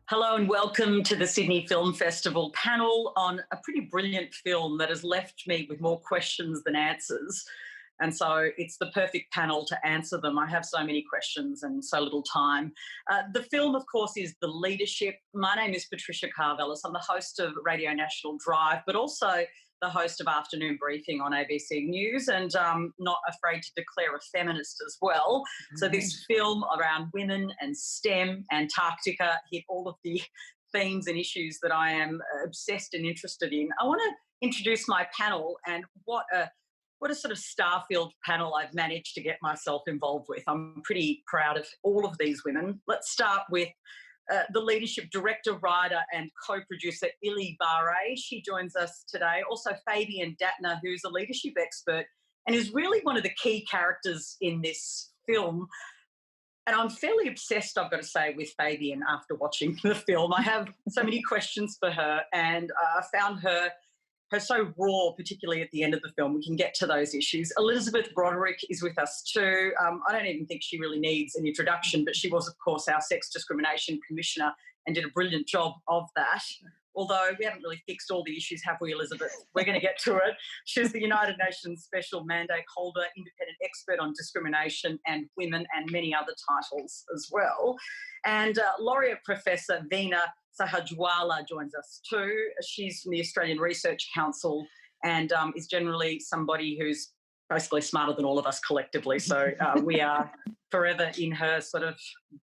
Hello and welcome to the Sydney Film Festival panel on a pretty brilliant film that has left me with more questions than answers. And so it's the perfect panel to answer them. I have so many questions and so little time. The film, of course, is The Leadership. My name is Patricia Karvelas. I'm the host of Radio National Drive, but also the host of Afternoon Briefing on ABC News, and not afraid to declare a feminist as well. So this film around women and STEM, Antarctica, hit all of the themes and issues that I am obsessed and interested in. I want to introduce my panel, and what a sort of star-filled panel I've managed to get myself involved with. I'm pretty proud of all of these women. Let's start with the Leadership director, writer and co-producer Ili Baré. She joins us today. Also Fabian Dattner, who's a leadership expert and is really one of the key characters in this film. And I'm fairly obsessed, I've got to say, with Fabian after watching the film. I have so many questions for her, and I found her so raw, particularly at the end of the film. We can get to those issues. Elizabeth Broderick is with us too. I don't even think she really needs an introduction, but she was, of course, our Sex Discrimination Commissioner and did a brilliant job of that. Although we haven't really fixed all the issues, have we, Elizabeth? We're going to get to it. She's the United Nations Special Mandate Holder, independent expert on discrimination and women, and many other titles as well. And Laureate Professor Veena Sahajwalla joins us too. She's from the Australian Research Council and is generally somebody who's basically smarter than all of us collectively. So we are forever in her sort of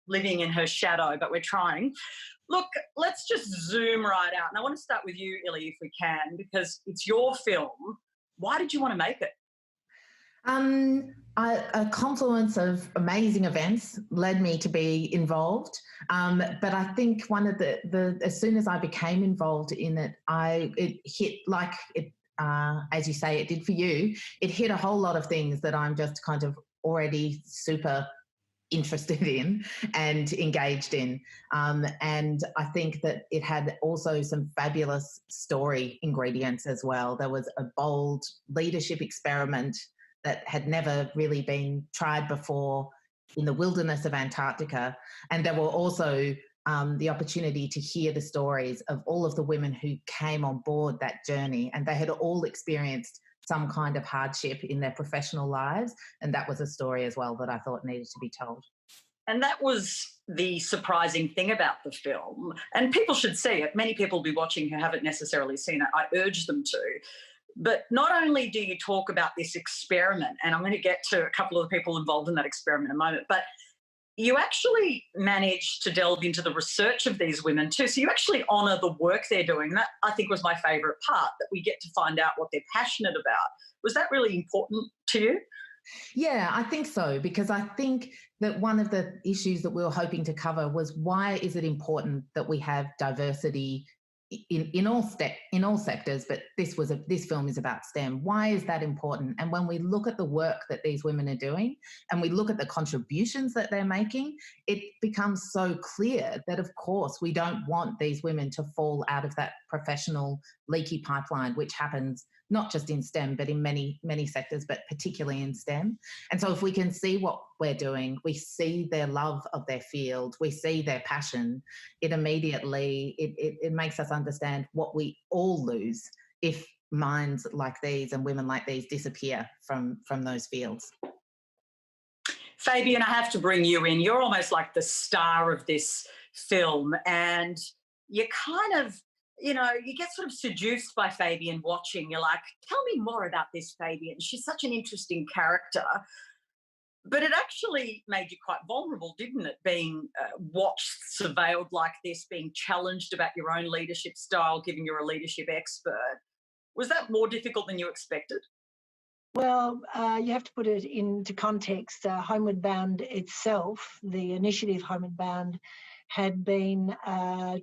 living in her shadow, but we're trying. Look, let's just zoom right out. And I want to start with you, Ili, if we can, because it's your film. Why did you want to make it? A confluence of amazing events led me to be involved. But I think one of as soon as I became involved in it, it hit like it, as you say, it did for you. It hit a whole lot of things that I'm just kind of already super interested in and engaged in. And I think that it had also some fabulous story ingredients as well. There was a bold leadership experiment that had never really been tried before in the wilderness of Antarctica. And there were also the opportunity to hear the stories of all of the women who came on board that journey, and they had all experienced some kind of hardship in their professional lives. And that was a story as well that I thought needed to be told. And that was the surprising thing about the film. And people should see it. Many people will be watching who haven't necessarily seen it. I urge them to. But not only do you talk about this experiment, and I'm going to get to a couple of the people involved in that experiment in a moment, but you actually manage to delve into the research of these women too. So you actually honour the work they're doing. That, I think, was my favourite part, that we get to find out what they're passionate about. Was that really important to you? Yeah, I think so, because I think that one of the issues that we were hoping to cover was, why is it important that we have diversity in all sectors, but this film is about STEM. Why is that important? And when we look at the work that these women are doing and we look at the contributions that they're making, it becomes so clear that, of course, we don't want these women to fall out of that professional leaky pipeline, which happens not just in STEM, but in many, many sectors, but particularly in STEM. And so if we can see what we're doing, we see their love of their field, we see their passion, it immediately, it makes us understand what we all lose if minds like these and women like these disappear from those fields. Fabian, I have to bring you in. You're almost like the star of this film, and you kind of, you know, you get sort of seduced by Fabian watching. You're like, tell me more about this Fabian. She's such an interesting character. But it actually made you quite vulnerable, didn't it? Being watched, surveilled like this, being challenged about your own leadership style, given you're a leadership expert. Was that more difficult than you expected? Well, you have to put it into context. Homeward Bound itself, the initiative Homeward Bound, had been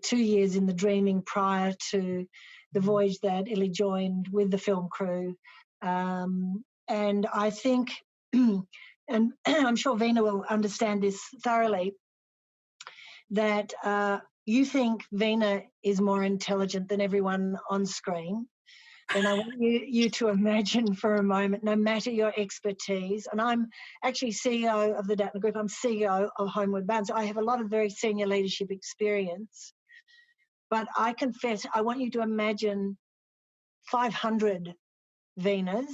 2 years in the dreaming prior to the voyage that Ili joined with the film crew. And I think, and I'm sure Veena will understand this thoroughly, that you think Veena is more intelligent than everyone on screen. And I want you to imagine for a moment, no matter your expertise, and I'm actually CEO of the Dattner Group, I'm CEO of Homeward Bound, so I have a lot of very senior leadership experience. But I confess, I want you to imagine 500 Veenas.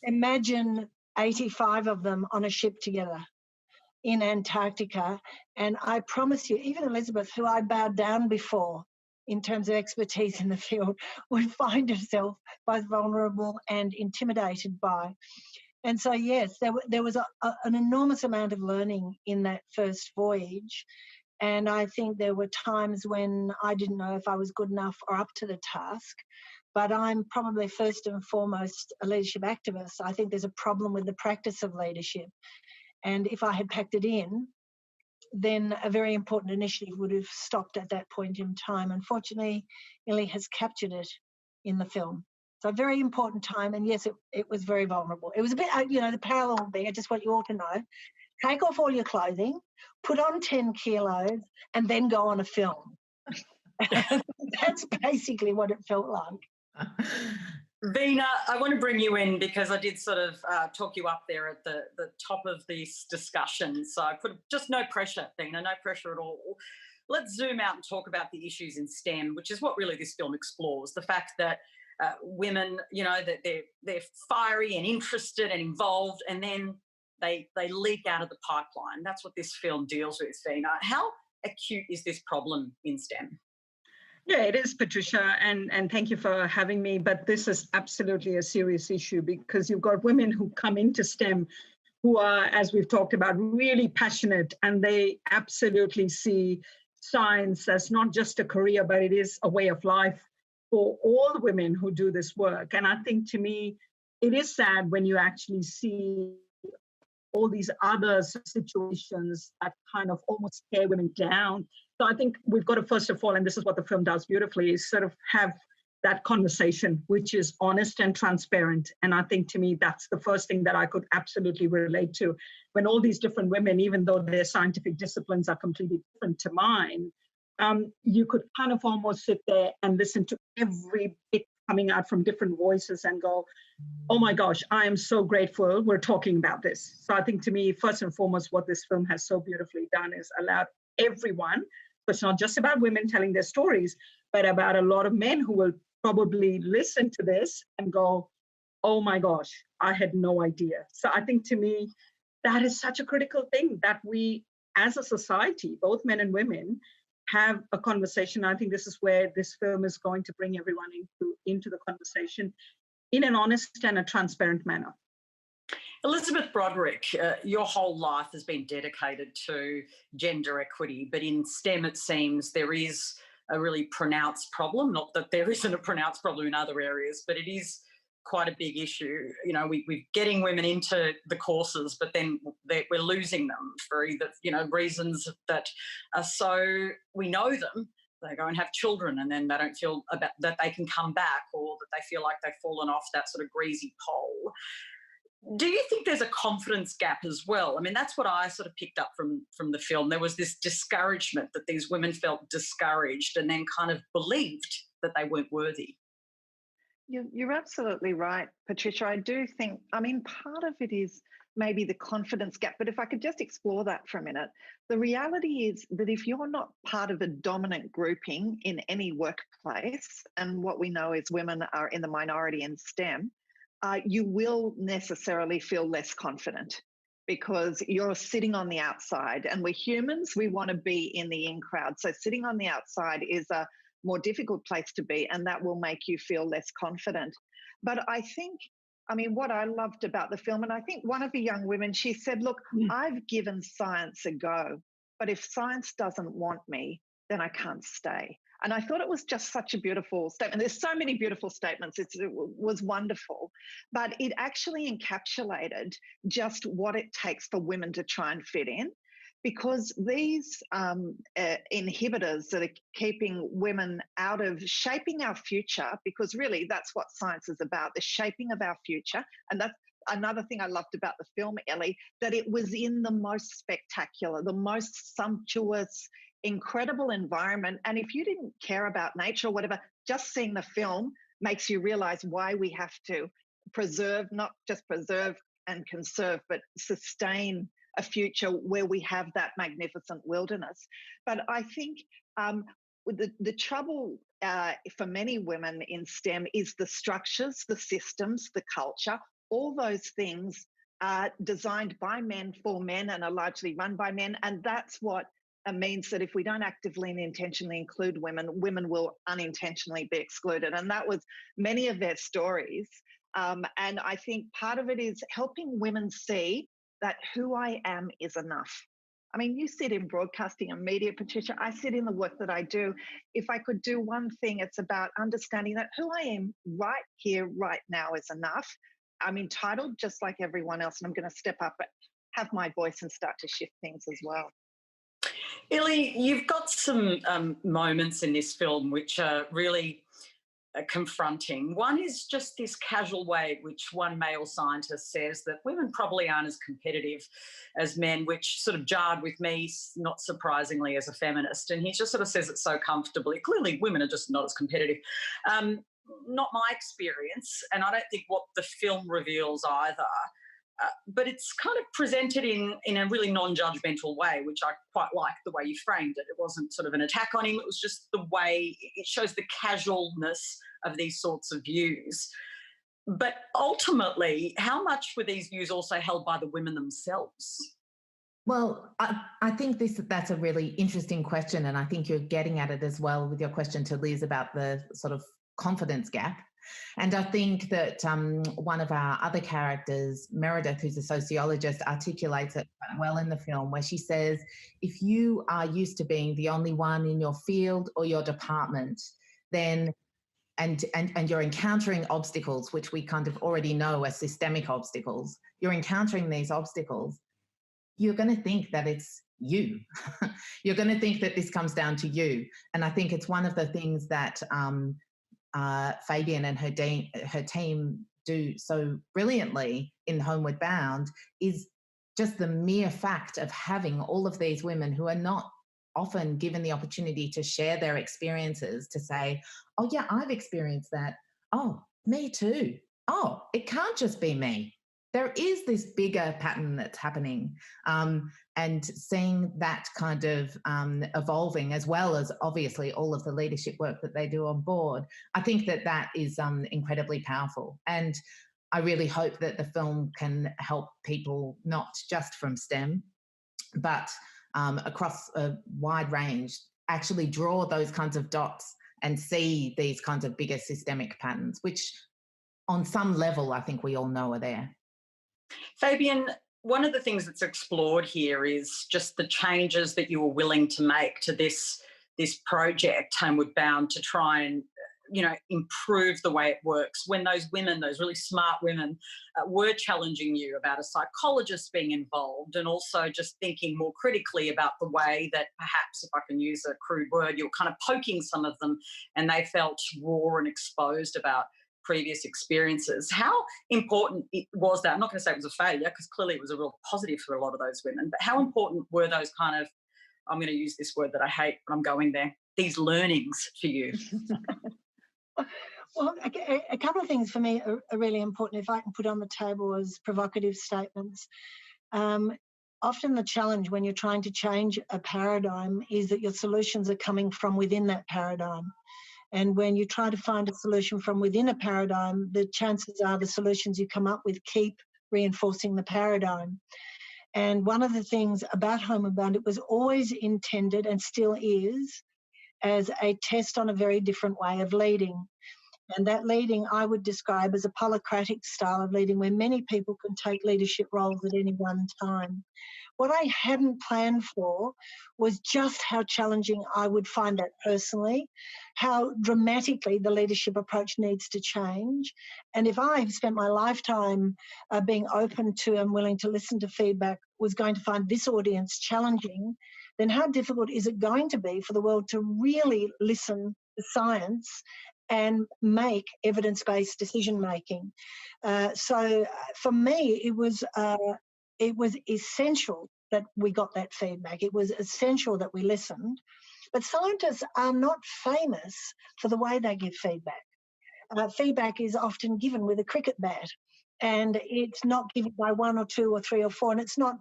Imagine 85 of them on a ship together in Antarctica. And I promise you, even Elizabeth, who I bowed down before in terms of expertise in the field, would find herself both vulnerable and intimidated by. And so, yes, there was an enormous amount of learning in that first voyage. And I think there were times when I didn't know if I was good enough or up to the task. But I'm probably first and foremost a leadership activist. I think there's a problem with the practice of leadership. And if I had packed it in, then a very important initiative would have stopped at that point in time. Unfortunately, Ili has captured it in the film. So a very important time. And yes, it was very vulnerable. It was a bit, the parallel there, I just want you all to know. Take off all your clothing, put on 10 kilos, and then go on a film. That's basically what it felt like. Veena, I want to bring you in because I did sort of talk you up there at the top of this discussion. So I put just no pressure, Veena, no pressure at all. Let's zoom out and talk about the issues in STEM, which is what really this film explores. The fact that women, that they're fiery and interested and involved, and then they leak out of the pipeline. That's what this film deals with, Veena. How acute is this problem in STEM? Yeah, it is, Patricia, and thank you for having me. But this is absolutely a serious issue because you've got women who come into STEM who are, as we've talked about, really passionate, and they absolutely see science as not just a career, but it is a way of life for all the women who do this work. And I think, to me, it is sad when you actually see all these other situations that kind of almost tear women down. So I think we've got to, first of all, and this is what the film does beautifully, is sort of have that conversation, which is honest and transparent. And I think, to me, that's the first thing that I could absolutely relate to. When all these different women, even though their scientific disciplines are completely different to mine, you could kind of almost sit there and listen to every bit coming out from different voices and go, oh my gosh, I am so grateful we're talking about this. So I think, to me, first and foremost, what this film has so beautifully done is allowed everyone, so it's not just about women telling their stories, but about a lot of men who will probably listen to this and go, oh my gosh, I had no idea. So I think, to me, that is such a critical thing, that we as a society, both men and women, have a conversation. I think this is where this film is going to bring everyone into the conversation in an honest and a transparent manner. Elizabeth Broderick, your whole life has been dedicated to gender equity, but in STEM it seems there is a really pronounced problem. Not that there isn't a pronounced problem in other areas, but it is quite a big issue. We're getting women into the courses, but then we're losing them for either, reasons that are so, we know them, they go and have children and then they don't feel that they can come back, or that they feel like they've fallen off that sort of greasy pole. Do you think there's a confidence gap as well? I mean, that's what I sort of picked up from the film. There was this discouragement, that these women felt discouraged and then kind of believed that they weren't worthy. You're absolutely right, Patricia. I do think, part of it is maybe the confidence gap, but if I could just explore that for a minute, the reality is that if you're not part of a dominant grouping in any workplace, and what we know is women are in the minority in STEM, you will necessarily feel less confident because you're sitting on the outside, and we're humans, we want to be in the in crowd. So sitting on the outside is a more difficult place to be, and that will make you feel less confident. But I think, what I loved about the film, and I think one of the young women, she said, look, I've given science a go, but if science doesn't want me, then I can't stay. And I thought it was just such a beautiful statement. There's so many beautiful statements. It was wonderful. But it actually encapsulated just what it takes for women to try and fit in. Because these inhibitors that are keeping women out of shaping our future, because really that's what science is about, the shaping of our future. And that's another thing I loved about the film, Ili, that it was in the most spectacular, the most sumptuous, incredible environment. And if you didn't care about nature or whatever, just seeing the film makes you realize why we have to preserve, not just preserve and conserve, but sustain a future where we have that magnificent wilderness. But I think the trouble for many women in STEM is the structures, the systems, the culture, all those things are designed by men for men and are largely run by men. And that's what means that if we don't actively and intentionally include women, women will unintentionally be excluded. And that was many of their stories. And I think part of it is helping women see that who I am is enough. I mean, you sit in broadcasting and media, Patricia. I sit in the work that I do. If I could do one thing, it's about understanding that who I am right here, right now is enough. I'm entitled just like everyone else, and I'm going to step up and have my voice and start to shift things as well. Ili, you've got some moments in this film which are really confronting. One is just this casual way which one male scientist says that women probably aren't as competitive as men, which sort of jarred with me, not surprisingly, as a feminist. And he just sort of says it so comfortably. Clearly, women are just not as competitive. Not my experience, and I don't think what the film reveals either. But it's kind of presented in a really non-judgmental way, which I quite like the way you framed it. It wasn't sort of an attack on him. It was just the way it shows the casualness of these sorts of views. But ultimately, how much were these views also held by the women themselves? Well, I think that's a really interesting question, and I think you're getting at it as well with your question to Liz about the sort of confidence gap. And I think that one of our other characters, Meredith, who's a sociologist, articulates it quite well in the film, where she says, if you are used to being the only one in your field or your department, then and you're encountering obstacles, which we kind of already know are systemic obstacles, you're encountering these obstacles, you're going to think that it's you. You're going to think that this comes down to you. And I think it's one of the things that Fabian and her team do so brilliantly in Homeward Bound is just the mere fact of having all of these women who are not often given the opportunity to share their experiences, to say, oh yeah, I've experienced that. Oh, me too. Oh, it can't just be me. There is this bigger pattern that's happening, and seeing that kind of evolving, as well as obviously all of the leadership work that they do on board. I think that is incredibly powerful. And I really hope that the film can help people, not just from STEM, but across a wide range, actually draw those kinds of dots and see these kinds of bigger systemic patterns, which on some level I think we all know are there. Fabian, one of the things that's explored here is just the changes that you were willing to make to this project, Homeward Bound, to try and improve the way it works. When those women, those really smart women, were challenging you about a psychologist being involved, and also just thinking more critically about the way that perhaps, if I can use a crude word, you're kind of poking some of them and they felt raw and exposed about previous experiences. How important was that? I'm not going to say it was a failure, because clearly it was a real positive for a lot of those women, but how important were those kind of, I'm going to use this word that I hate, but I'm going there, these learnings for you? Well, a couple of things for me are really important, if I can put on the table, as provocative statements. Often the challenge when you're trying to change a paradigm is that your solutions are coming from within that paradigm. And when you try to find a solution from within a paradigm, the chances are the solutions you come up with keep reinforcing the paradigm. And one of the things about Homeward Bound, it was always intended, and still is, as a test on a very different way of leading. And that leading I would describe as a polycratic style of leading, where many people can take leadership roles at any one time. What I hadn't planned for was just how challenging I would find that personally, how dramatically the leadership approach needs to change. And if I've spent my lifetime being open to and willing to listen to feedback, was going to find this audience challenging, then how difficult is it going to be for the world to really listen to science and make evidence-based decision-making? So for me, it was essential that we got that feedback. It was essential that we listened. But scientists are not famous for the way they give feedback. Feedback is often given with a cricket bat, and it's not given by one or two or three or four, and it's not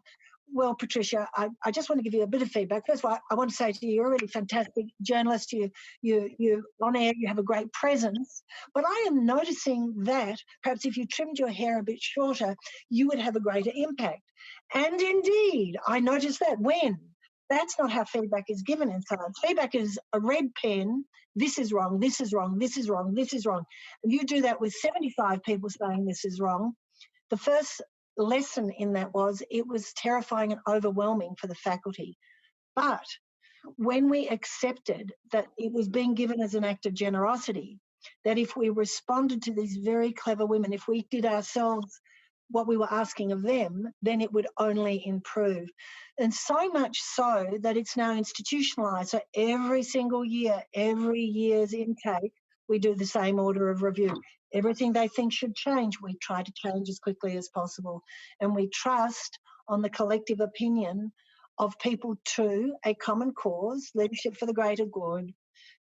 Well, Patricia, I just want to give you a bit of feedback. First of all, I want to say to you, you're a really fantastic journalist. You're on air, you have a great presence. But I am noticing that perhaps if you trimmed your hair a bit shorter, you would have a greater impact. And indeed, I noticed that when. That's not how feedback is given in science. Feedback is a red pen. This is wrong, this is wrong, this is wrong, this is wrong. If you do that with 75 people saying this is wrong, the first lesson in that was it was terrifying and overwhelming for the faculty. But when we accepted that it was being given as an act of generosity, that if we responded to these very clever women, if we did ourselves what we were asking of them, then it would only improve. And so much so that it's now institutionalised. So every single year, every year's intake, we do the same order of review. Everything they think should change, we try to change as quickly as possible. And we trust on the collective opinion of people to a common cause, leadership for the greater good.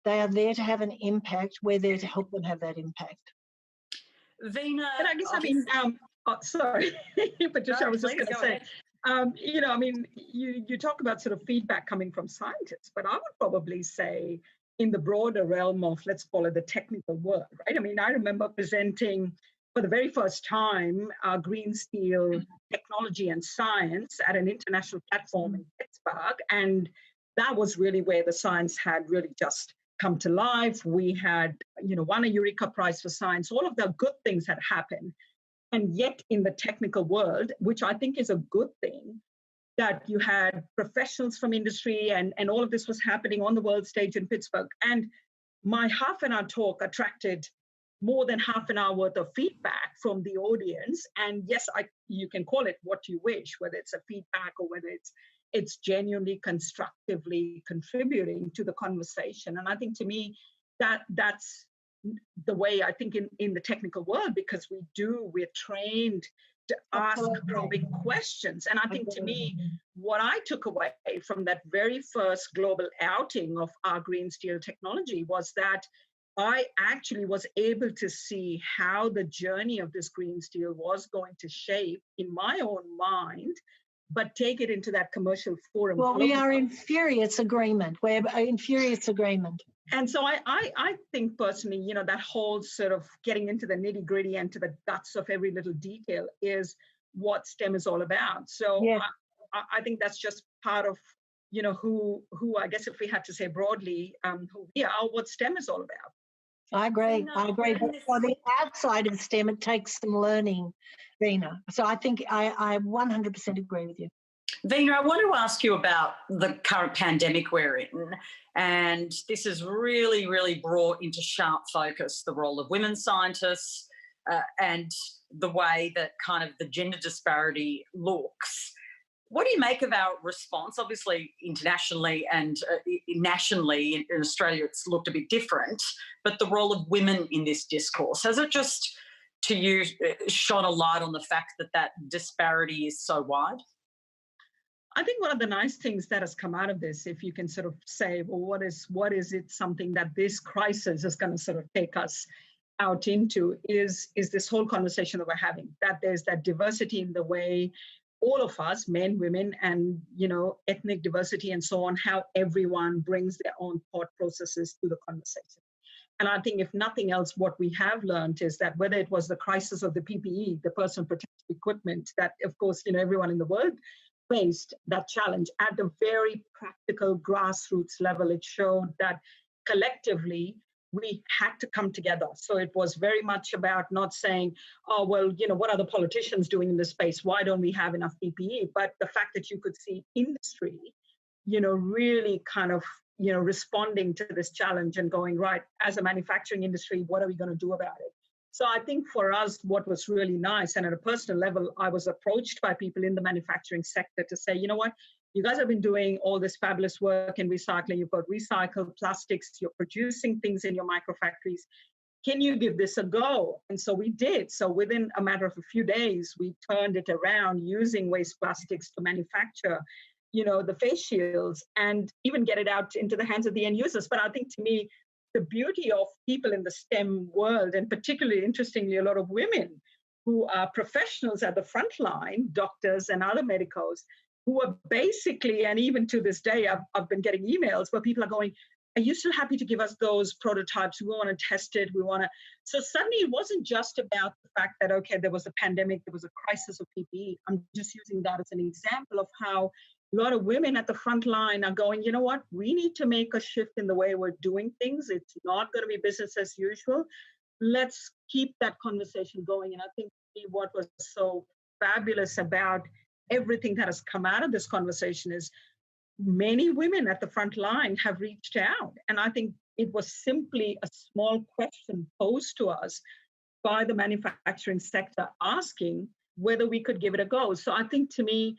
They are there to have an impact. We're there to help them have that impact. Veena, but I guess, sorry, Patricia, I was just going to say, you talk about sort of feedback coming from scientists, but I would probably say in the broader realm of, let's call it the technical world, right? I mean, I remember presenting for the very first time green steel technology and science at an international platform in Pittsburgh. And that was really where the science had really just come to life. We had, won a Eureka Prize for science. All of the good things had happened. And yet in the technical world, which I think is a good thing, that you had professionals from industry and all of this was happening on the world stage in Pittsburgh. And my half-an-hour talk attracted more than half an hour worth of feedback from the audience. And yes, you can call it what you wish, whether it's a feedback or whether it's genuinely constructively contributing to the conversation. And I think to me, that's the way I think in the technical world, because we're trained to ask probing questions. And I think to me, what I took away from that very first global outing of our green steel technology was that I actually was able to see how the journey of this green steel was going to shape in my own mind, but take it into that commercial forum. Well, we are in furious agreement. We're in furious agreement. And so I think personally, that whole sort of getting into the nitty gritty and to the guts of every little detail is what STEM is all about. So yeah. I think that's just part of, who I guess if we had to say broadly, who we are, what STEM is all about. I agree. But for the outside of STEM, it takes some learning, Veena. So I think I 100% agree with you. Veena, I want to ask you about the current pandemic we're in, and this has really, really brought into sharp focus the role of women scientists and the way that kind of the gender disparity looks. What do you make of our response? Obviously, internationally and nationally in Australia, it's looked a bit different, but the role of women in this discourse, has it just, to you, shone a light on the fact that disparity is so wide? I think one of the nice things that has come out of this, if you can sort of say, well, what is it something that this crisis is going to sort of take us out into is this whole conversation that we're having, that there's that diversity in the way all of us, men, women, and, ethnic diversity and so on, how everyone brings their own thought processes to the conversation. And I think if nothing else, what we have learned is that whether it was the crisis of the PPE, the personal protective equipment, that of course, everyone in the world faced that challenge at the very practical grassroots level, it showed that collectively we had to come together. So it was very much about not saying, oh, well, what are the politicians doing in this space? Why don't we have enough PPE? But the fact that you could see industry, really kind of, responding to this challenge and going, right, as a manufacturing industry, what are we going to do about it? So I think for us, what was really nice, and at a personal level, I was approached by people in the manufacturing sector to say, you know what, you guys have been doing all this fabulous work in recycling. You've got recycled plastics. You're producing things in your microfactories. Can you give this a go? And so we did. So within a matter of a few days, we turned it around using waste plastics to manufacture, the face shields and even get it out into the hands of the end users. But I think to me, the beauty of people in the STEM world, and particularly interestingly, a lot of women who are professionals at the front line, doctors and other medicals, who are basically, and even to this day, I've been getting emails where people are going, are you still happy to give us those prototypes? We want to test it. We want to. So suddenly it wasn't just about the fact that, okay, there was a pandemic, there was a crisis of PPE. I'm just using that as an example of how a lot of women at the front line are going, you know what, we need to make a shift in the way we're doing things. It's not going to be business as usual. Let's keep that conversation going. And I think what was so fabulous about everything that has come out of this conversation is many women at the front line have reached out. And I think it was simply a small question posed to us by the manufacturing sector asking whether we could give it a go. So I think, to me,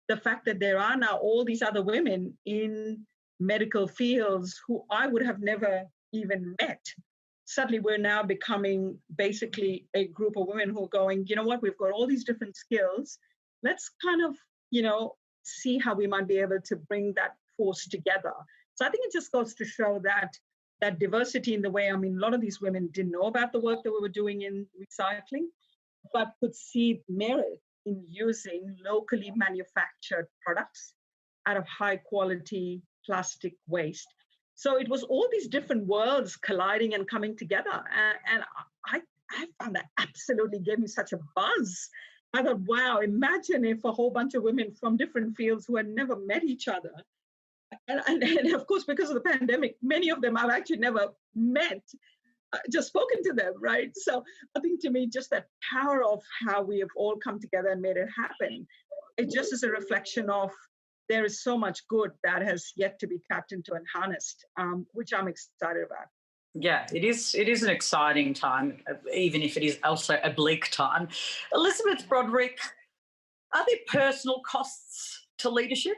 the fact that there are now all these other women in medical fields who I would have never even met, suddenly we're now becoming basically a group of women who are going, you know what, we've got all these different skills. Let's kind of, see how we might be able to bring that force together. So I think it just goes to show that diversity in the way, a lot of these women didn't know about the work that we were doing in recycling, but could see merit in using locally manufactured products out of high quality plastic waste. So it was all these different worlds colliding and coming together. And I found that absolutely gave me such a buzz. I thought, wow, imagine if a whole bunch of women from different fields who had never met each other. And of course, because of the pandemic, many of them I've actually never met, just spoken to them, right? So I think, to me, just that power of how we have all come together and made it happen, it just is a reflection of there is so much good that has yet to be tapped into and harnessed, which I'm excited about. Yeah, it is an exciting time, even if it is also a bleak time. Elizabeth, Broderick, are there personal costs to leadership?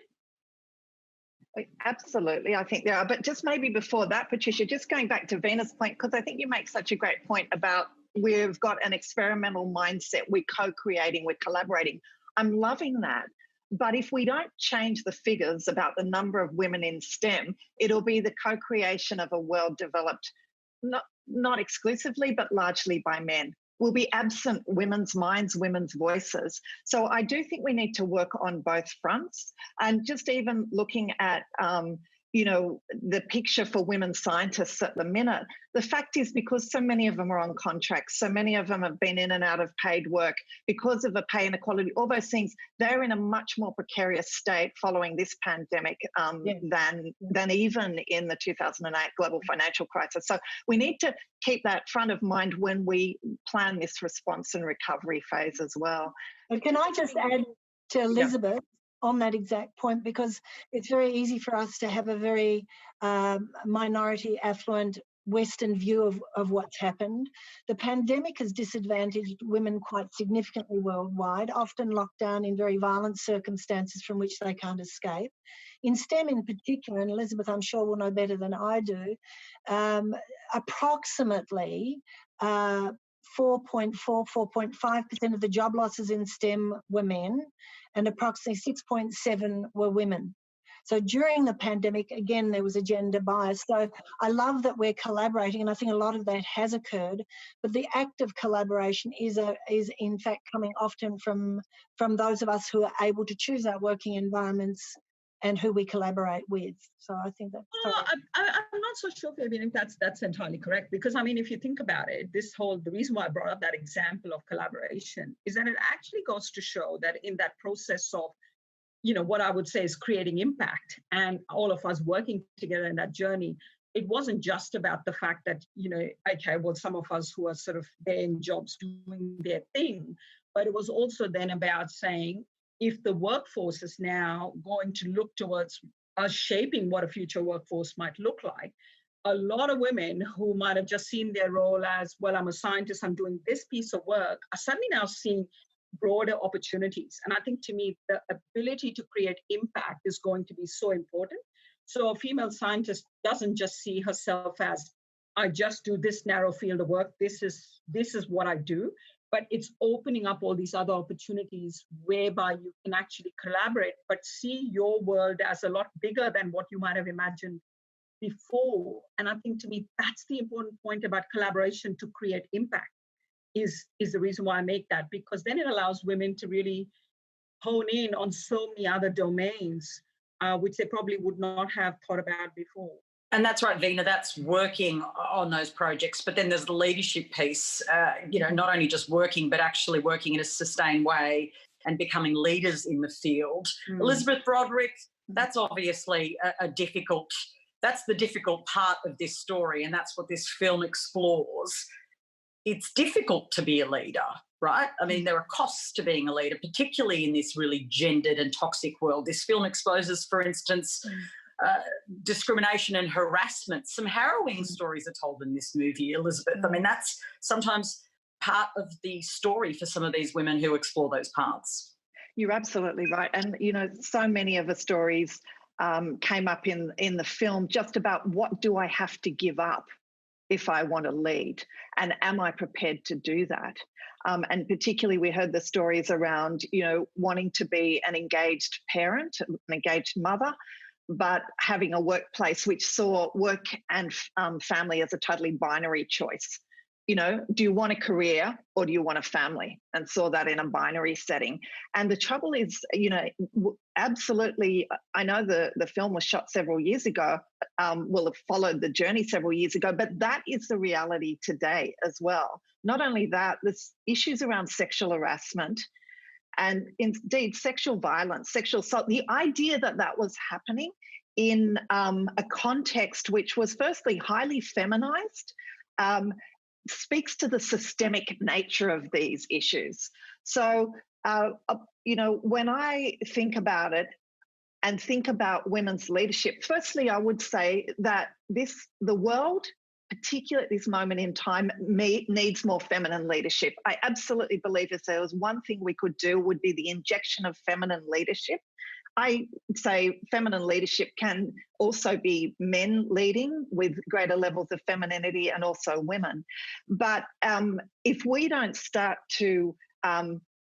Absolutely, I think there are. But just maybe before that, Patricia, just going back to Veena's point, because I think you make such a great point about we've got an experimental mindset, we're co-creating, we're collaborating. I'm loving that. But if we don't change the figures about the number of women in STEM, it'll be the co-creation of a world developed not exclusively, but largely by men. Will be absent women's minds, women's voices. So I do think we need to work on both fronts. And just even looking at, the picture for women scientists at the minute, the fact is, because so many of them are on contracts, so many of them have been in and out of paid work because of the pay inequality, all those things, they're in a much more precarious state following this pandemic than even in the 2008 global financial crisis. So we need to keep that front of mind when we plan this response and recovery phase as well. And can I just add to Elizabeth on that exact point, because it's very easy for us to have a very minority, affluent Western view of what's happened. The pandemic has disadvantaged women quite significantly worldwide, often locked down in very violent circumstances from which they can't escape. In STEM in particular, and Elizabeth I'm sure will know better than I do, approximately 4.5% of the job losses in STEM were men, and approximately 6.7% were women. So during the pandemic, again, there was a gender bias. So I love that we're collaborating, and I think a lot of that has occurred. But the act of collaboration is in fact coming often from those of us who are able to choose our working environments and who we collaborate with. So I think that's... I'm not so sure, Fabian, if that's entirely correct, because if you think about it, the reason why I brought up that example of collaboration is that it actually goes to show that in that process of, what I would say is creating impact and all of us working together in that journey, it wasn't just about the fact that, some of us who are sort of there in jobs doing their thing, but it was also then about saying, if the workforce is now going to look towards us shaping what a future workforce might look like, a lot of women who might have just seen their role as, well, I'm a scientist, I'm doing this piece of work, are suddenly now seeing broader opportunities. And I think, to me, the ability to create impact is going to be so important. So a female scientist doesn't just see herself as, I just do this narrow field of work, this is what I do. But it's opening up all these other opportunities whereby you can actually collaborate, but see your world as a lot bigger than what you might have imagined before. And I think, to me, that's the important point about collaboration to create impact, is the reason why I make that, because then it allows women to really hone in on so many other domains, which they probably would not have thought about before. And that's right, Veena, that's working on those projects. But then there's the leadership piece, not only just working, but actually working in a sustained way and becoming leaders in the field. Elizabeth, Broderick, that's obviously that's the difficult part of this story, and that's what this film explores. It's difficult to be a leader, right? I mean, there are costs to being a leader, particularly in this really gendered and toxic world. This film exposes, for instance, discrimination and harassment. Some harrowing stories are told in this movie, Elizabeth. I mean, that's sometimes part of the story for some of these women who explore those paths. You're absolutely right. And, so many of the stories came up in the film just about what do I have to give up if I want to lead, and am I prepared to do that? And particularly we heard the stories around, wanting to be an engaged parent, an engaged mother, but having a workplace which saw work and family as a totally binary choice. Do you want a career or do you want a family? And saw that in a binary setting. And the trouble is, absolutely, I know the film was shot several years ago, will have followed the journey several years ago, but that is the reality today as well. Not only that, there's issues around sexual harassment and indeed sexual violence, sexual assault. The idea that was happening in a context which was firstly highly feminized, speaks to the systemic nature of these issues. So, when I think about it and think about women's leadership, firstly, I would say that the world, particularly at this moment in time, needs more feminine leadership. I absolutely believe if there was one thing we could do, would be the injection of feminine leadership. I say feminine leadership can also be men leading with greater levels of femininity and also women. But if we don't start to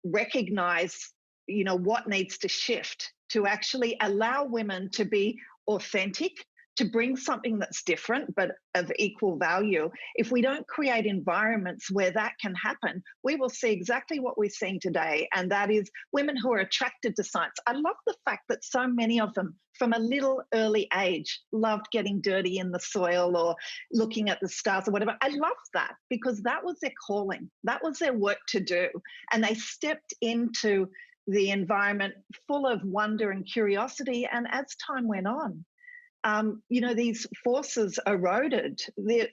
recognise, what needs to shift to actually allow women to be authentic, to bring something that's different but of equal value, if we don't create environments where that can happen, we will see exactly what we're seeing today, and that is women who are attracted to science. I love the fact that so many of them, from a little early age, loved getting dirty in the soil or looking at the stars or whatever. I love that because that was their calling. That was their work to do. And they stepped into the environment full of wonder and curiosity. And as time went on, these forces eroded. It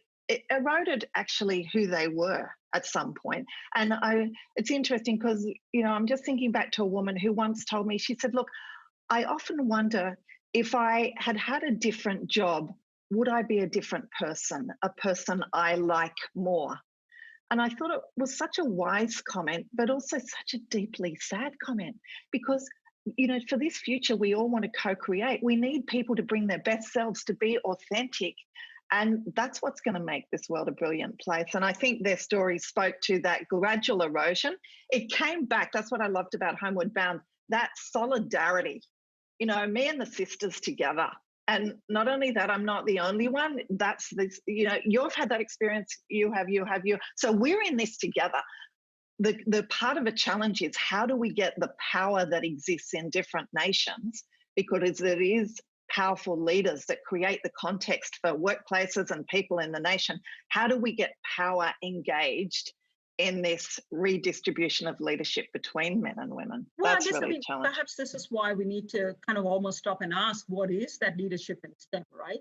eroded actually who they were at some point. And it's interesting because, I'm just thinking back to a woman who once told me, she said, look, I often wonder if I had had a different job, would I be a different person, a person I like more? And I thought it was such a wise comment, but also such a deeply sad comment because for this future, we all want to co-create. We need people to bring their best selves, to be authentic. And that's what's going to make this world a brilliant place. And I think their story spoke to that gradual erosion. It came back. That's what I loved about Homeward Bound, that solidarity. Me and the sisters together. And not only that, I'm not the only one. That's this, you've had that experience. You have. So we're in this together. The part of a challenge is how do we get the power that exists in different nations, because it is powerful leaders that create the context for workplaces and people in the nation. How do we get power engaged in this redistribution of leadership between men and women? Well, That's really challenging. Perhaps this is why we need to kind of almost stop and ask, what is that leadership in STEM, right?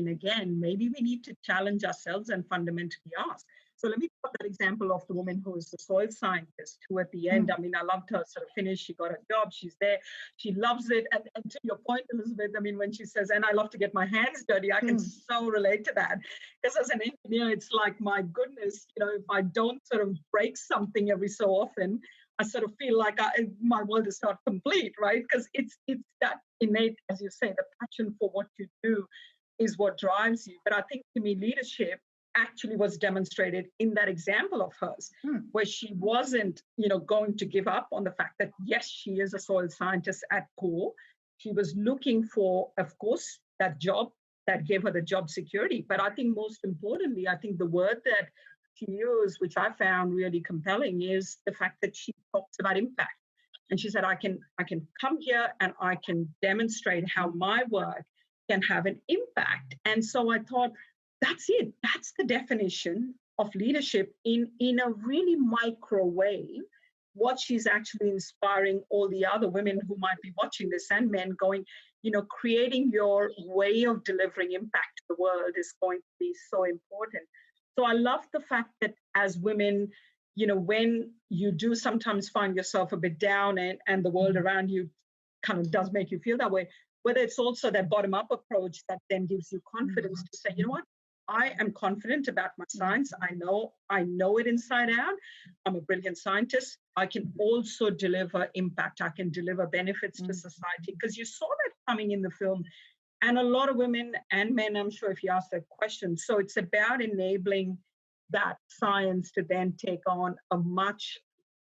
Again, maybe we need to challenge ourselves and fundamentally ask. So let me put that example of the woman who is the soil scientist, who at the end, I loved her sort of finish. She got a job, she's there, she loves it. And to your point, Elizabeth, when she says, and I love to get my hands dirty, I can so relate to that. Because as an engineer, it's like, my goodness, if I don't sort of break something every so often, I sort of feel like my world is not complete, right? Because it's that innate, as you say, the passion for what you do is what drives you. But I think to me, leadership actually was demonstrated in that example of hers, where she wasn't, going to give up on the fact that, yes, she is a soil scientist at core. She was looking for, of course, that job that gave her the job security. But I think most importantly, I think the word that she used, which I found really compelling, is the fact that she talks about impact. And she said, I can come here and I can demonstrate how my work can have an impact. And so I thought, that's it. That's the definition of leadership in a really micro way. What she's actually inspiring all the other women who might be watching this, and men, going, creating your way of delivering impact to the world is going to be so important. So I love the fact that as women, when you do sometimes find yourself a bit down and the world around you kind of does make you feel that way, whether it's also that bottom-up approach that then gives you confidence to say, you know what, I am confident about my science. I know it inside out. I'm a brilliant scientist. I can also deliver impact. I can deliver benefits to society, because you saw that coming in the film. And a lot of women and men, I'm sure, if you ask that question. So it's about enabling that science to then take on a much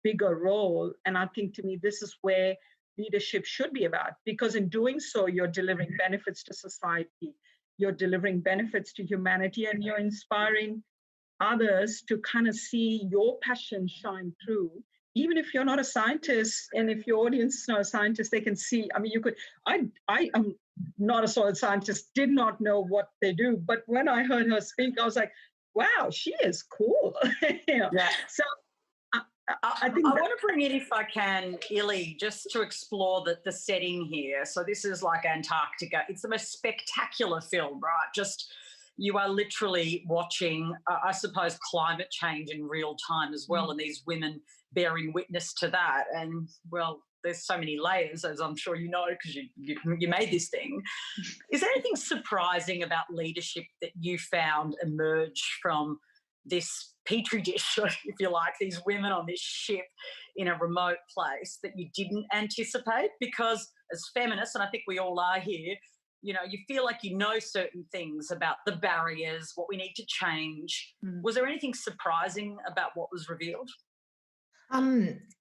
bigger role. And I think, to me, this is where leadership should be about, because in doing so, you're delivering benefits to society, you're delivering benefits to humanity, and you're inspiring others to kind of see your passion shine through. Even if you're not a scientist, and if your audience is not a scientist, they can see. I mean, I am not a soil scientist, did not know what they do, but when I heard her speak, I was like, wow, she is cool. Yeah. So I think I want to bring in, if I can, Ili, just to explore the setting here. So this is like Antarctica. It's the most spectacular film, right? Just, you are literally watching, I suppose, climate change in real time as well, and these women bearing witness to that. And, well, there's so many layers, as I'm sure you know, because you made this thing. Is there anything surprising about leadership that you found emerge from this petri dish, if you like, these women on this ship in a remote place that you didn't anticipate? Because as feminists, and I think we all are here, you feel like you know certain things about the barriers, what we need to change. Was there anything surprising about what was revealed?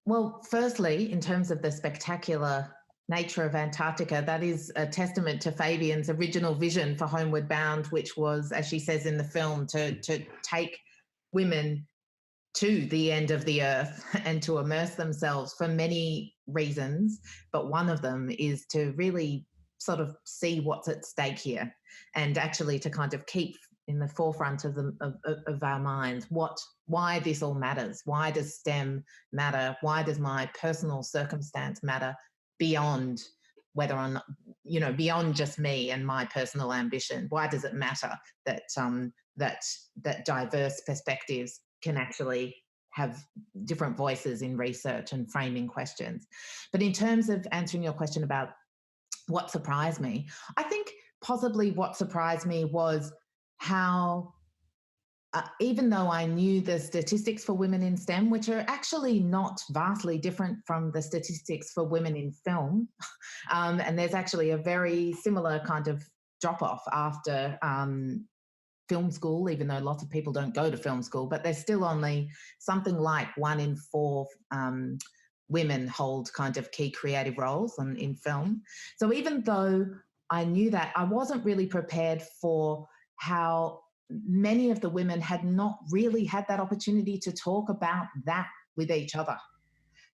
Well, firstly, in terms of the spectacular nature of Antarctica, that is a testament to Fabian's original vision for Homeward Bound, which was, as she says in the film, to take women to the end of the earth and to immerse themselves for many reasons. But one of them is to really sort of see what's at stake here, and actually to kind of keep in the forefront of our minds why this all matters. Why does STEM matter? Why does my personal circumstance matter beyond whether or not, beyond just me and my personal ambition? Why does it matter that that diverse perspectives can actually have different voices in research and framing questions? But in terms of answering your question about what surprised me, I think possibly what surprised me was how, even though I knew the statistics for women in STEM, which are actually not vastly different from the statistics for women in film, and there's actually a very similar kind of drop-off after film school, even though lots of people don't go to film school, but there's still only something like 1 in 4 women hold kind of key creative roles in film. So even though I knew that, I wasn't really prepared for how many of the women had not really had that opportunity to talk about that with each other.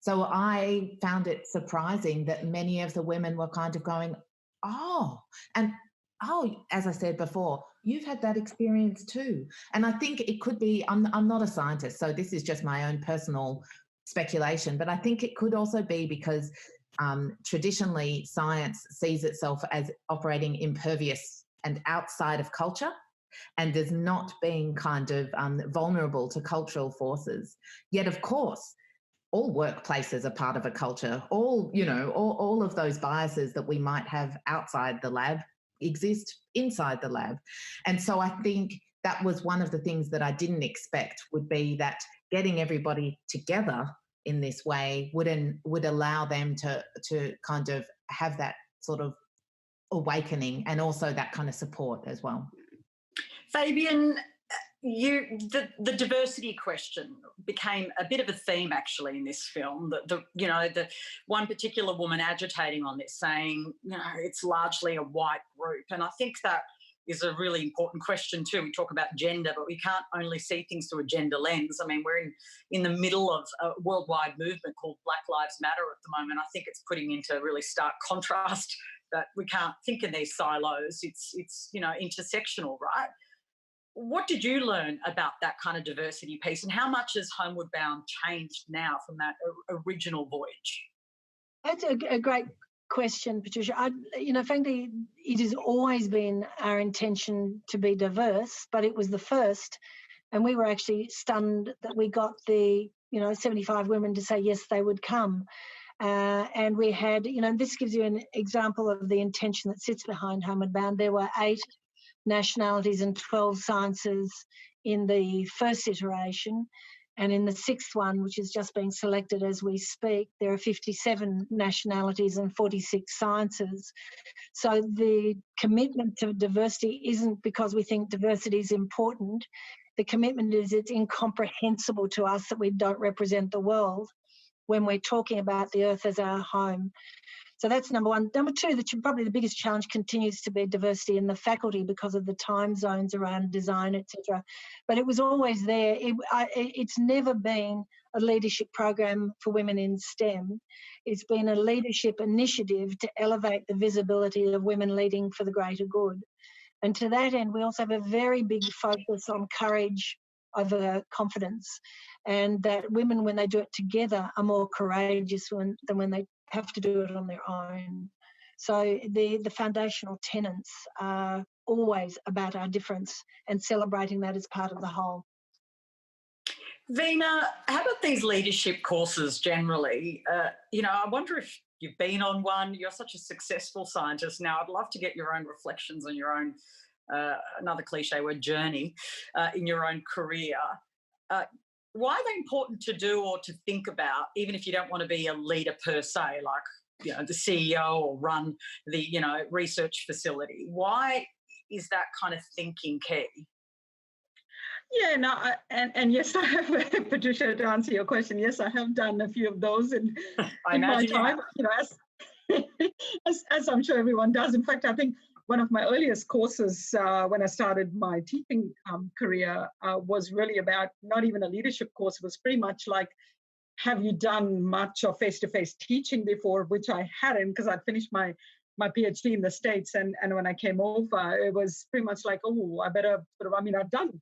So I found it surprising that many of the women were kind of going, as I said before, you've had that experience too. And I think it could be, I'm not a scientist, so this is just my own personal speculation, but I think it could also be because traditionally science sees itself as operating impervious and outside of culture, and as not being kind of vulnerable to cultural forces. Yet, of course, all workplaces are part of a culture. All of those biases that we might have outside the lab exist inside the lab. And so I think that was one of the things that I didn't expect, would be that getting everybody together in this way would allow them to kind of have that sort of awakening, and also that kind of support as well. Fabian, the diversity question became a bit of a theme actually in this film. The one particular woman agitating on this, saying, it's largely a white group, and I think that is a really important question too. We talk about gender, but we can't only see things through a gender lens. I mean, we're in the middle of a worldwide movement called Black Lives Matter at the moment. I think it's putting into really stark contrast that we can't think in these silos. It's intersectional, right? What did you learn about that kind of diversity piece, and how much has Homeward Bound changed now from that original voyage? That's a great question, Patricia. Frankly, it has always been our intention to be diverse, but it was the first, and we were actually stunned that we got the 75 women to say yes, they would come. And we had, this gives you an example of the intention that sits behind Homeward Bound. There were 8 nationalities and 12 sciences in the first iteration. And in the 6th one, which is just being selected as we speak, there are 57 nationalities and 46 sciences. So the commitment to diversity isn't because we think diversity is important. The commitment is it's incomprehensible to us that we don't represent the world when we're talking about the earth as our home. So that's number one. Number two, probably the biggest challenge continues to be diversity in the faculty because of the time zones around design, etc. But it was always there. It's never been a leadership program for women in STEM. It's been a leadership initiative to elevate the visibility of women leading for the greater good. And to that end, we also have a very big focus on courage over confidence, and that women, when they do it together, are more courageous than when they have to do it on their own. So the foundational tenets are always about our difference and celebrating that as part of the whole. Veena, how about these leadership courses generally? I wonder if you've been on one. You're such a successful scientist now. I'd love to get your own reflections on your own, another cliche word, journey in your own career. Why are they important to do or to think about, even if you don't want to be a leader per se, like the CEO or run the research facility? Why is that kind of thinking key? Yeah, no, and yes, I have, Patricia, to answer your question. Yes, I have done a few of those in my time. As I'm sure everyone does. In fact, I think one of my earliest courses when I started my teaching career was really about not even a leadership course. It was pretty much like, have you done much of face-to-face teaching before, which I hadn't, because I'd finished my PhD in the States. And when I came over, it was pretty much like, I better I've done,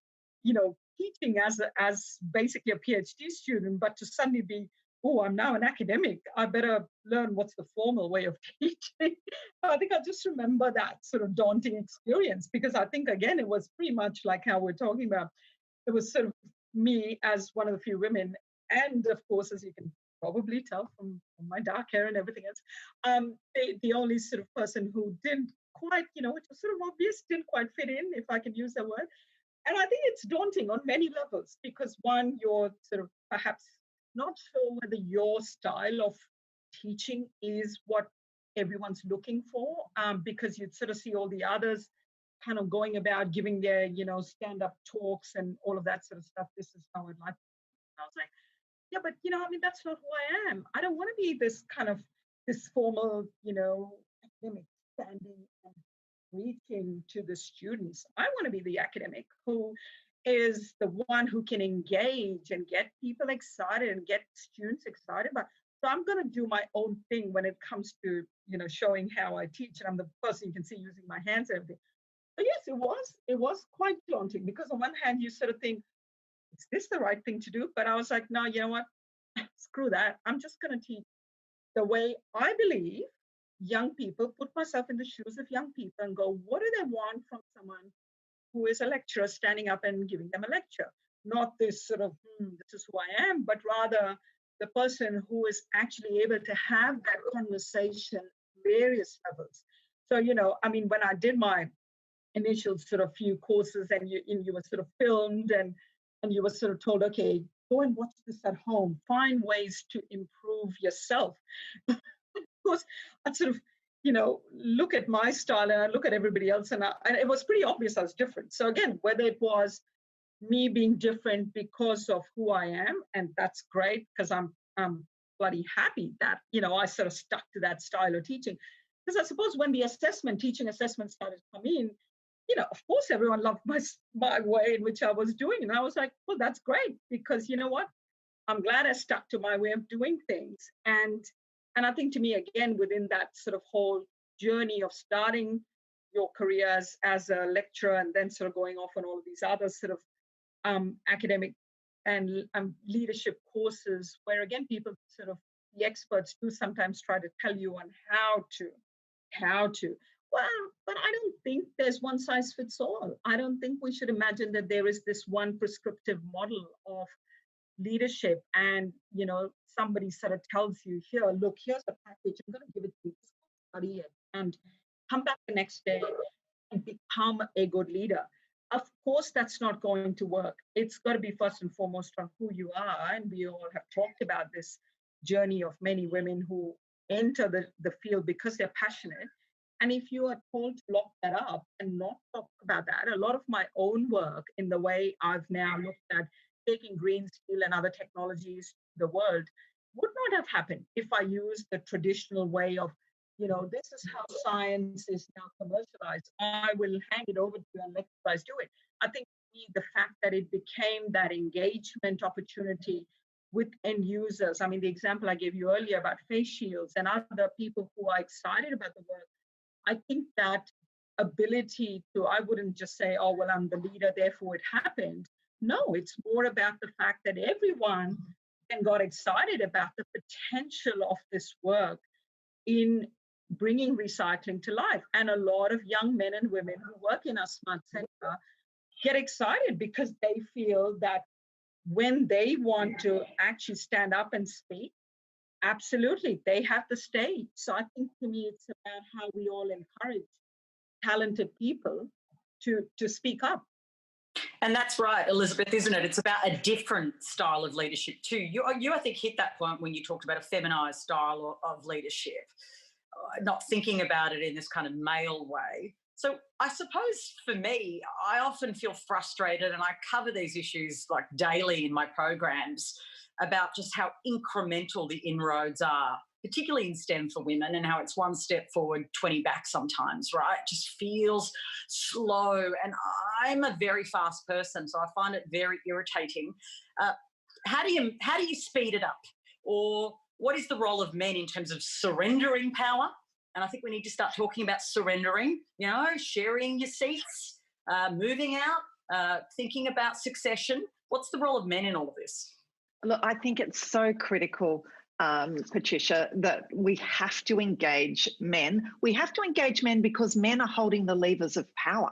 teaching as basically a PhD student, but to suddenly be, I'm now an academic, I better learn what's the formal way of teaching. I think I just remember that sort of daunting experience, because I think, again, it was pretty much like how we're talking about. It was sort of me as one of the few women, and of course, as you can probably tell from my dark hair and everything else, the only sort of person who didn't quite, which was sort of obvious, didn't quite fit in, if I can use that word. And I think it's daunting on many levels, because one, you're sort of perhaps not sure whether your style of teaching is what everyone's looking for, because you'd sort of see all the others kind of going about giving their, stand-up talks and all of that sort of stuff. This is how I'd like to. I was like, yeah, but, that's not who I am. I don't want to be this kind of, this formal, academic standing and preaching to the students. I want to be the academic who is the one who can engage and get people excited and get students excited. But so I'm going to do my own thing when it comes to, showing how I teach. And I'm the person you can see using my hands and everything. But yes, it was quite daunting, because on one hand, you sort of think, is this the right thing to do? But I was like, no, you know what? Screw that. I'm just going to teach the way I believe young people, put myself in the shoes of young people and go, what do they want from someone who is a lecturer standing up and giving them a lecture? Not this sort of, this is who I am, but rather the person who is actually able to have that conversation at various levels. So, when I did my initial sort of few courses, and you were sort of filmed and you were sort of told, okay, go and watch this at home, find ways to improve yourself. Of course, I'd sort of, look at my style and I look at everybody else, and it was pretty obvious I was different. So again, whether it was me being different because of who I am, and that's great, because I'm bloody happy that, I sort of stuck to that style of teaching. Because I suppose when the teaching assessment started to come in, of course, everyone loved my way in which I was doing. And I was like, well, that's great, because you know what? I'm glad I stuck to my way of doing things. And I think, to me, again, within that sort of whole journey of starting your career as a lecturer and then sort of going off on all of these other sort of academic and leadership courses, where again, people sort of, the experts do sometimes try to tell you on how to. Well, but I don't think there's one size fits all. I don't think we should imagine that there is this one prescriptive model of leadership, and somebody sort of tells you, here, look, here's a package, I'm going to give it to you, just study it and come back the next day and become a good leader. Of course, that's not going to work. It's got to be first and foremost on who you are. And we all have talked about this journey of many women who enter the field because they're passionate. And if you are told to lock that up and not talk about that, a lot of my own work in the way I've now looked at taking green steel and other technologies to the world would not have happened if I used the traditional way of, this is how science is now commercialized. I will hand it over to you and let you guys do it. I think the fact that it became that engagement opportunity with end users. I mean, the example I gave you earlier about face shields and other people who are excited about the work. I think that ability to, I wouldn't just say, oh, well, I'm the leader, therefore it happened. No, it's more about the fact that everyone then got excited about the potential of this work in bringing recycling to life. And a lot of young men and women who work in our Smart Center get excited because they feel that when they want to actually stand up and speak, absolutely, they have the stage. So I think, to me, it's about how we all encourage talented people to speak up. And that's right, Elizabeth, isn't it? It's about a different style of leadership too. You I think, hit that point when you talked about a feminised style of leadership, not thinking about it in this kind of male way. So I suppose for me, I often feel frustrated, and I cover these issues like daily in my programs, about just how incremental the inroads are, particularly in STEM for women, and how it's one step forward, 20 back sometimes, right? It just feels slow. And I'm a very fast person, so I find it very irritating. How do you speed it up? Or what is the role of men in terms of surrendering power? And I think we need to start talking about surrendering, sharing your seats, moving out, thinking about succession. What's the role of men in all of this? Look, I think it's so critical, Patricia, that we have to engage men. We have to engage men because men are holding the levers of power.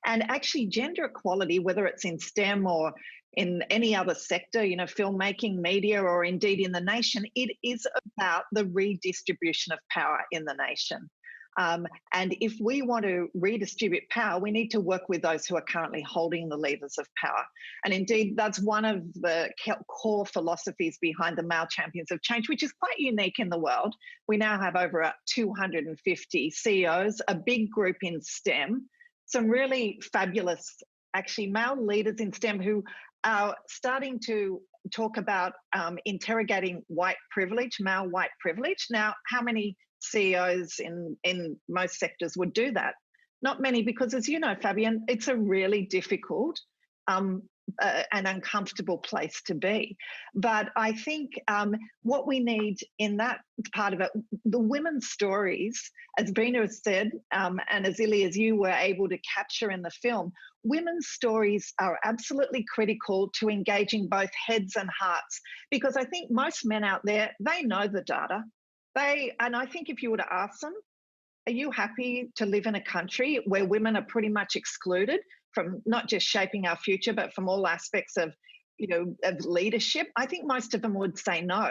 And actually, gender equality, whether it's in STEM or in any other sector, filmmaking, media, or indeed in the nation, it is about the redistribution of power in the nation. And if we want to redistribute power, we need to work with those who are currently holding the levers of power. And indeed, that's one of the core philosophies behind the Male Champions of Change, which is quite unique in the world. We now have over 250 CEOs, a big group in STEM, some really fabulous, actually, male leaders in STEM who are starting to talk about interrogating white privilege, male white privilege. Now, how many CEOs in most sectors would do that? Not many, because as you know, Fabian, it's a really difficult and uncomfortable place to be. But I think what we need in that part of it, the women's stories, as Veena has said, and as Ili, as you were able to capture in the film, women's stories are absolutely critical to engaging both heads and hearts, because I think most men out there, they know the data. And I think if you were to ask them, are you happy to live in a country where women are pretty much excluded from not just shaping our future, but from all aspects of, of leadership? I think most of them would say no.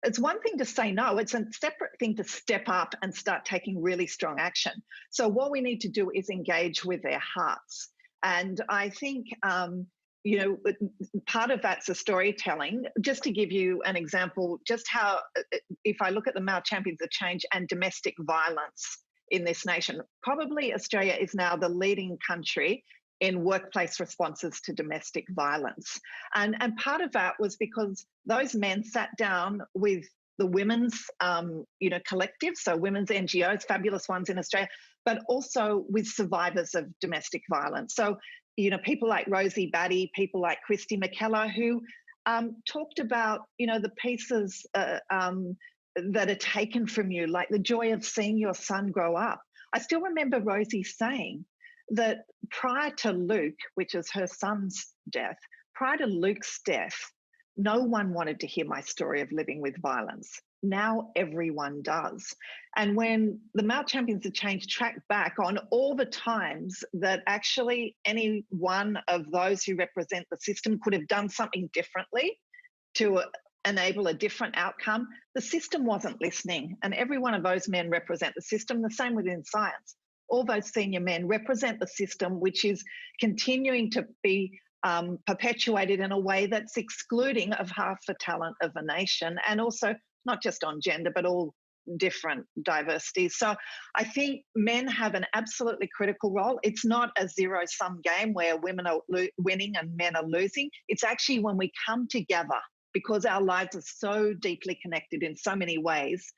It's one thing to say no. It's a separate thing to step up and start taking really strong action. So what we need to do is engage with their hearts. And I think, part of that's the storytelling. Just to give you an example, just how, if I look at the Male Champions of Change and domestic violence in this nation, probably Australia is now the leading country in workplace responses to domestic violence. And part of that was because those men sat down with the women's, collective, so women's NGOs, fabulous ones in Australia, but also with survivors of domestic violence. So, people like Rosie Batty, people like Christy McKellar, who talked about, the pieces that are taken from you, like the joy of seeing your son grow up. I still remember Rosie saying that prior to Luke, which is her son's death, prior to Luke's death, no one wanted to hear my story of living with violence. Now everyone does. And when the Male Champions of Change track back on all the times that actually any one of those who represent the system could have done something differently to enable a different outcome, the system wasn't listening. And every one of those men represent the system, the same within science. All those senior men represent the system, which is continuing to be perpetuated in a way that's excluding of half the talent of a nation, and also not just on gender, but all different diversities. So I think men have an absolutely critical role. It's not a zero-sum game where women are winning and men are losing. It's actually when we come together, because our lives are so deeply connected in so many ways,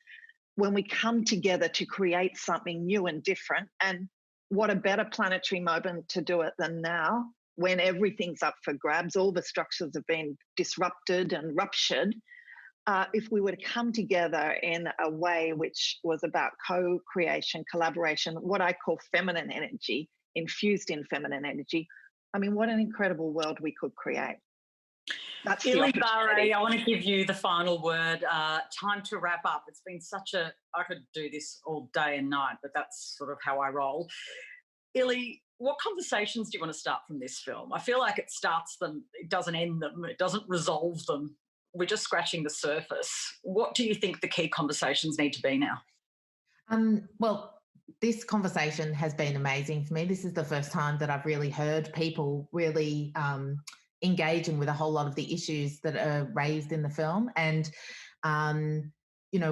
when we come together to create something new and different. And what a better planetary moment to do it than now, when everything's up for grabs, all the structures have been disrupted and ruptured. If we were to come together in a way which was about co-creation, collaboration, what I call feminine energy, infused in feminine energy, I mean, what an incredible world we could create. That's Ili Baré, I want to give you the final word. Time to wrap up. It's been I could do this all day and night, but that's sort of how I roll. Ili, what conversations do you want to start from this film? I feel like it starts them, it doesn't end them, it doesn't resolve them. We're just scratching the surface. What do you think the key conversations need to be now? Well, this conversation has been amazing for me. This is the first time that I've really heard people really engaging with a whole lot of the issues that are raised in the film. And,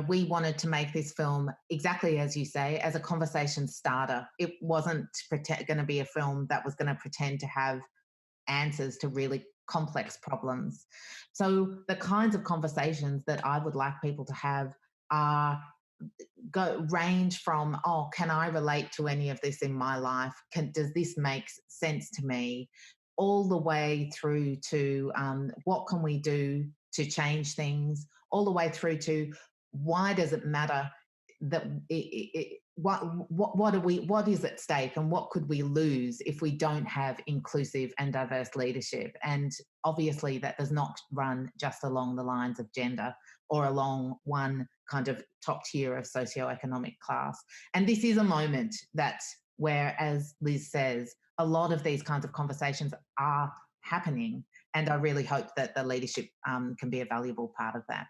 we wanted to make this film, exactly as you say, as a conversation starter. It wasn't going to be a film that was going to pretend to have answers to really complex problems. So the kinds of conversations that I would like people to have range from, can I relate to any of this in my life? Does this make sense to me? All the way through to what can we do to change things? All the way through to why does it matter that what is at stake, and what could we lose if we don't have inclusive and diverse leadership? And obviously that does not run just along the lines of gender or along one kind of top tier of socioeconomic class. And this is a moment where, as Liz says, a lot of these kinds of conversations are happening, and I really hope that the leadership can be a valuable part of that.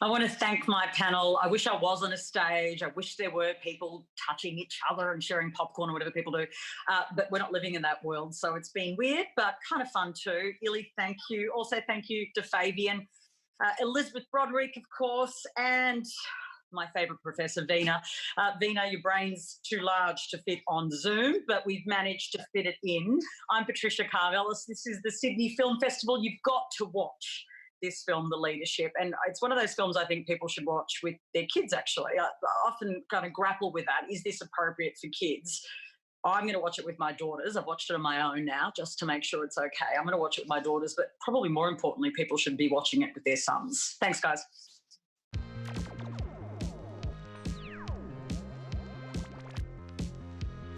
I want to thank my panel. I wish I was on a stage. I wish there were people touching each other and sharing popcorn or whatever people do, but we're not living in that world, so it's been weird, but kind of fun too. Ili, thank you. Also, thank you to Fabian, Elizabeth Broderick, of course, and my favourite Professor Veena. Veena, your brain's too large to fit on Zoom, but we've managed to fit it in. I'm Patricia Karvelas. This is the Sydney Film Festival. You've got to watch this film, The Ladyship, and it's one of those films I think people should watch with their kids, actually. I often kind of grapple with that. Is this appropriate for kids? I'm going to watch it with my daughters. I've watched it on my own now just to make sure it's okay. I'm going to watch it with my daughters, but probably more importantly, people should be watching it with their sons. Thanks, guys.